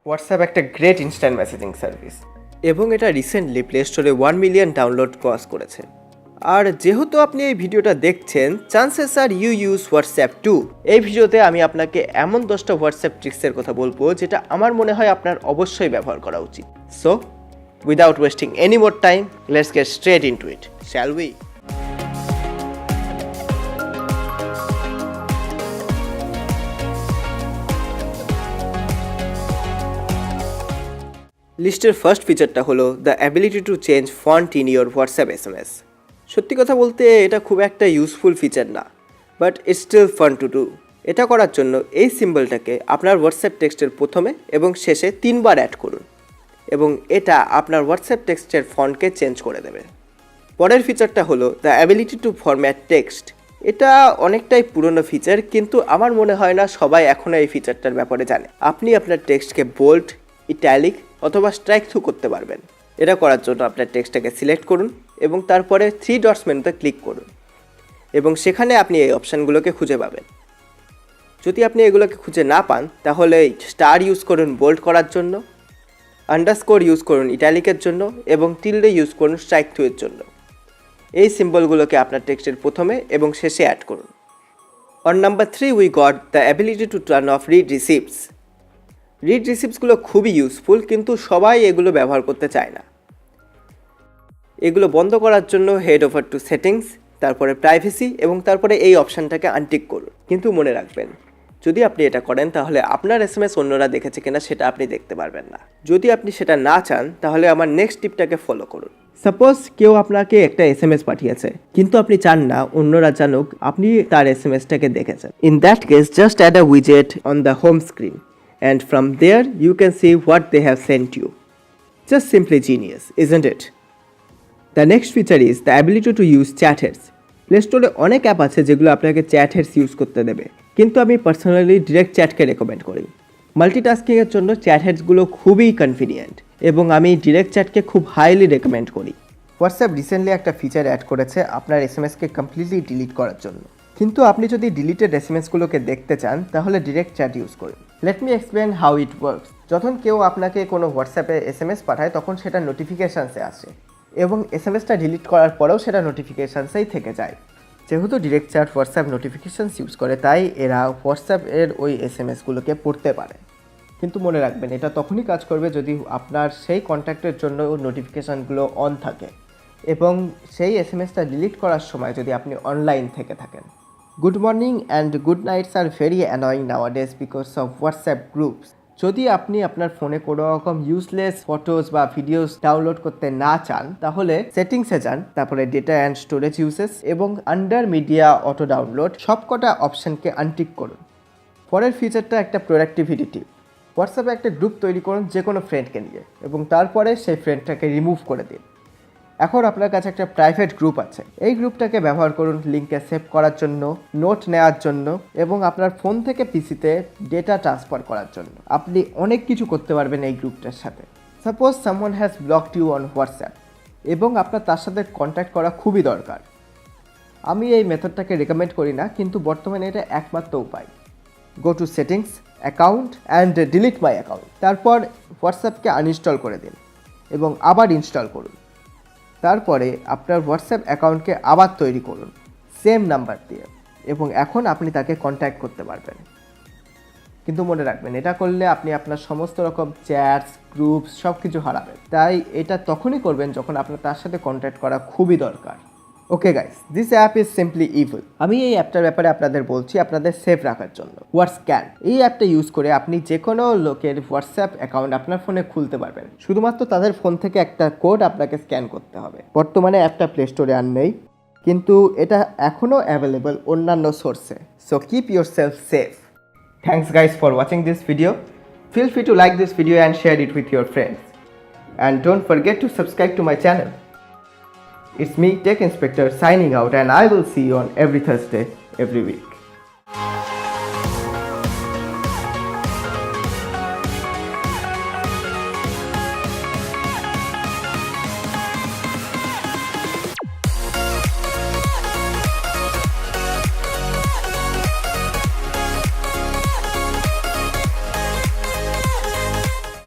WhatsApp একটা great instant messaging service এবং এটা রিসেন্টলি প্লে স্টোরে 1 মিলিয়ন ডাউনলোড ক্রস করেছে। আর যেহেতু আপনি এই ভিডিওটা দেখছেন, chances are you use WhatsApp too. এই ভিডিওতে আমি আপনাকে এমন 10টা হোয়াটসঅ্যাপ ট্রিক্সের কথা বলবো যেটা আমার মনে হয় আপনার অবশ্যই ব্যবহার করা উচিত। So without wasting any more time, let's get straight into it, shall we? লিস্টের ফার্স্ট ফিচারটা হলো the ability to change font in your WhatsApp SMS। সত্যি কথা বলতে এটা খুব একটা ইউজফুল ফিচার না, but it's still fun to do. এটা করার জন্য এই সিম্বলটাকে আপনার হোয়াটসঅ্যাপ টেক্সটের প্রথমে এবং শেষে 3বার অ্যাড করুন এবং এটা আপনার হোয়াটসঅ্যাপ টেক্সটের ফন্টকে চেঞ্জ করে দেবে। পরের ফিচারটা হলো the ability two format text. এটা অনেকটাই পুরনো ফিচার, কিন্তু আমার মনে হয় না সবাই এখনও এই ফিচারটার ব্যাপারে জানে। আপনি আপনার টেক্সটকে বোল্ড, ইটালিক অথবা স্ট্রাইক থ্রু করতে পারবেন। এটা করার জন্য আপনার টেক্সটটাকে সিলেক্ট করুন এবং তারপরে 3 ডটস মেনুতে ক্লিক করুন এবং সেখানে আপনি এই অপশানগুলোকে খুঁজে পাবেন। যদি আপনি এগুলোকে খুঁজে না পান তাহলে স্টার ইউজ করুন বোল্ড করার জন্য, আন্ডারস্কোর ইউজ করুন ইটালিকের জন্য এবং টিল্ডে ইউজ করুন স্ট্রাইক থ্রু এর জন্য। এই সিম্বলগুলোকে আপনার টেক্সটের প্রথমে এবং শেষে অ্যাড করুন। On number 3 we got the ability to turn off read receipts. Read রিসিপ্টসগুলো খুবই ইউজফুল, কিন্তু সবাই এগুলো ব্যবহার করতে চায় না। এগুলো বন্ধ করার জন্য হেড ওভার টু সেটিংস, তারপরে প্রাইভেসি এবং তারপরে এই অপশানটাকে আনটিক করুন। কিন্তু মনে রাখবেন, যদি আপনি এটা করেন তাহলে আপনার SMS অন্যরা দেখেছে কিনা সেটা আপনি দেখতে পারবেন না। যদি আপনি সেটা না চান তাহলে আমার নেক্সট টিপটাকে ফলো করুন। সাপোজ কেউ আপনাকে একটা SMS পাঠিয়েছে, কিন্তু আপনি চান না অন্যরা জানুক আপনি তার SMSটাকে দেখেছেন। In that case just add a উইজেট on the home screen and from there you can see what they have sent you. Just simply genius, isn't it? The next feature is the ability to use chat heads. Play Store অনেক app আছে যেগুলো আপনাকে chat heads use করতে দেবে, কিন্তু আমি personally direct চ্যাটকে recommend করি। মাল্টিটাস্কিংয়ের জন্য চ্যাট হেডসগুলো খুবই কনভিনিয়েন্ট এবং আমি ডিরেক্ট চ্যাটকে খুব হাইলি রেকমেন্ড করি। হোয়াটসঅ্যাপ রিসেন্টলি একটা ফিচার অ্যাড করেছে আপনার SMSকে কমপ্লিটলি ডিলিট করার জন্য, কিন্তু আপনি যদি ডিলিটেড SMSগুলোকে দেখতে চান তাহলে ডিরেক্ট চ্যাট ইউজ করুন। Let me explain how it works. যখন কেউ আপনাকে কোনো হোয়াটসঅ্যাপে SMS পাঠায় তখন সেটা নোটিফিকেশানসে আসে এবং SMSটা ডিলিট করার পরেও সেটা নোটিফিকেশানসেই থেকে যায়। যেহেতু direct chat WhatsApp notifications use করে, তাই এরা হোয়াটসঅ্যাপের ওই SMSগুলোকে পড়তে পারে। কিন্তু মনে রাখবেন, এটা তখনই কাজ করবে যদি আপনার সেই কন্ট্যাক্টের জন্য নোটিফিকেশানগুলো অন থাকে এবং সেই SMSটা ডিলিট করার সময় যদি আপনি অনলাইন থেকে থাকেন। Good morning and good nights are very annoying nowadays because of WhatsApp groups. যদি আপনি আপনার ফোনে কোনো রকম ইউজলেস ফটোজ বা ভিডিওস ডাউনলোড করতে না চান তাহলে সেটিংসে যান, তারপরে ডেটা অ্যান্ড স্টোরেজ ইউসেস এবং আন্ডার মিডিয়া অটো ডাউনলোড সবকটা অপশানকে আনটিক করুন। পরের ফিচারটা একটা প্রোডাক্টিভিটি টিপ। হোয়াটসঅ্যাপে একটা গ্রুপ তৈরি করুন যে কোনো ফ্রেন্ডকে নিয়ে এবং তারপরে সেই ফ্রেন্ডটাকে রিমুভ করে দিন। এখন আপনার কাছে একটা প্রাইভেট গ্রুপ আছে, এই গ্রুপটাকে ব্যবহার করুন লিঙ্কে সেভ করার জন্য, নোট নেওয়ার জন্য এবং আপনার ফোন থেকে পিসিতে ডেটা ট্রান্সফার করার জন্য। আপনি অনেক কিছু করতে পারবেন এই গ্রুপটার সাথে। Suppose someone has blocked you on WhatsApp এবং আপনার তার সাথে কন্ট্যাক্ট করা খুবই দরকার। আমি এই মেথডটাকে রেকমেন্ড করি না, কিন্তু বর্তমানে এটা একমাত্র উপায়। Go to settings, account and delete my account. তারপর হোয়াটসঅ্যাপকে আনইনস্টল করে দিন এবং আবার ইনস্টল করুন। তারপরে আপনার হোয়াটসঅ্যাপ অ্যাকাউন্টকে আবার তৈরি করুন সেম নাম্বার দিয়ে এবং এখন আপনি তাকে কন্ট্যাক্ট করতে পারবেন। কিন্তু মনে রাখবেন, এটা করলে আপনি আপনার সমস্ত রকম চ্যাটস, গ্রুপস সব কিছু হারাবেন। তাই এটা তখনই করবেন যখন আপনার তার সাথে কন্ট্যাক্ট করা খুবই দরকার। Okay guys, this app is simply evil. আমি এই অ্যাপটার ব্যাপারে আপনাদের বলছি আপনাদের সেফ রাখার জন্য। হোয়াটসঅ্যাপ এই অ্যাপটা ইউজ করে আপনি যে কোনো লোকের হোয়াটসঅ্যাপ অ্যাকাউন্ট আপনার ফোনে খুলতে পারবেন। শুধুমাত্র তাদের ফোন থেকে একটা কোড আপনাকে স্ক্যান করতে হবে। বর্তমানে অ্যাপটা প্লে স্টোরে আর নেই, কিন্তু এটা এখনও অ্যাভেলেবল অন্যান্য সোর্সে। So keep yourself safe. Thanks guys for watching this video. Feel free to like this video and share it with your friends. And don't forget to subscribe to my channel. It's me, Tech Inspector, signing out, and I will see you on every Thursday, every week.